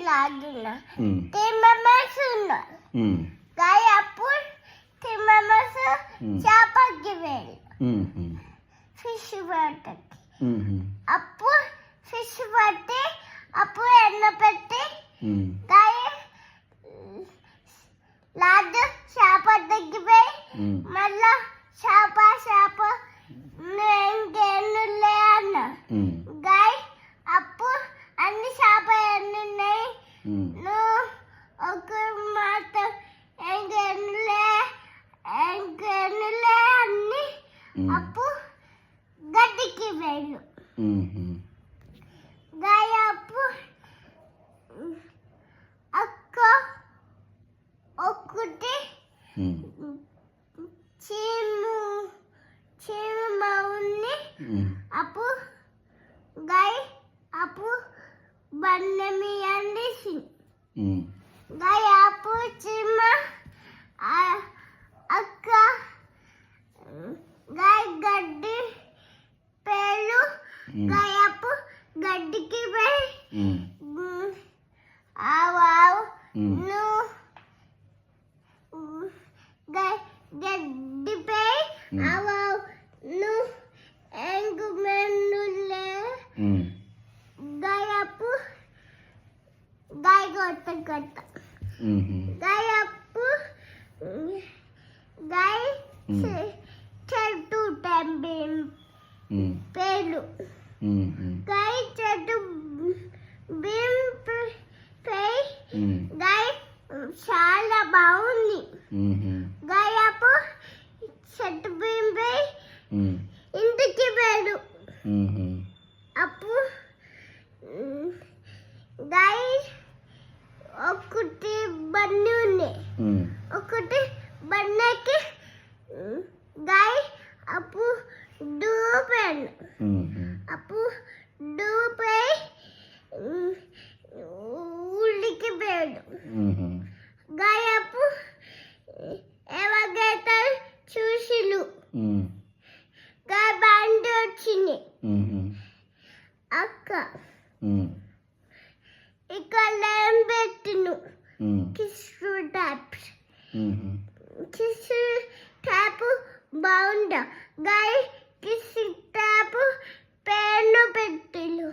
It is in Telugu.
లాగిన తిమ్మమసున్న గాయ అప్పుడు తిమ్మమసు చేపకి వెళ్ళి ఫిష్ పట్టకి అప్పుడు ఫిష్ పట్టి అప్పుడు ఎన్న పెట్టి గాయ లాదు చేప తగ్గిపోయి మళ్ళా చేప ఇంకేనులే అన్న గాయ అప్పుడు అన్ని చేప ఎన్ని ఉన్నాయి నువ్వు ఒక మాట ఇంకేనులే అన్ని అప్పుడు గడ్డికి వెళ్ళు గాయ అప్పుడు అక్క ఒకటి చీము మౌని అప్పుడు గాయ అప్పుడు బండమి అందేసి గాయ అప్పుడు చీమ అక్క గాయ గడ్డి పేలు గాయ అప్పుడు గడ్డికి పోయి ఆవు నువ్వు గడ్డిపై ఆవు నువ్వు ఎంగు మెన్నులే గాయపు గాయ కొట్ట గాయపు గాయ చెట్టు టెంబి పేలు గాయ చెట్టు బింపై గాయ చాలా బాగుంది గాయపు చెట్టు బింపై ఇంటికి వేడు అప్పుడు గాయ ఒకటి బండి ఉంది ఒకటి బండికి గాయ అప్పుడు దూపాను అప్పుడు దూపై ఊళ్ళకి వేడు గాయపు ఎవగైతే చూసిలు గాయ బండి వచ్చింది అక్క ఇక్కడ ఏం పెట్టిను కిసు ట్యాప్ బాగుందా గాయ కిసు ట్యాప్ పేను పెట్టిను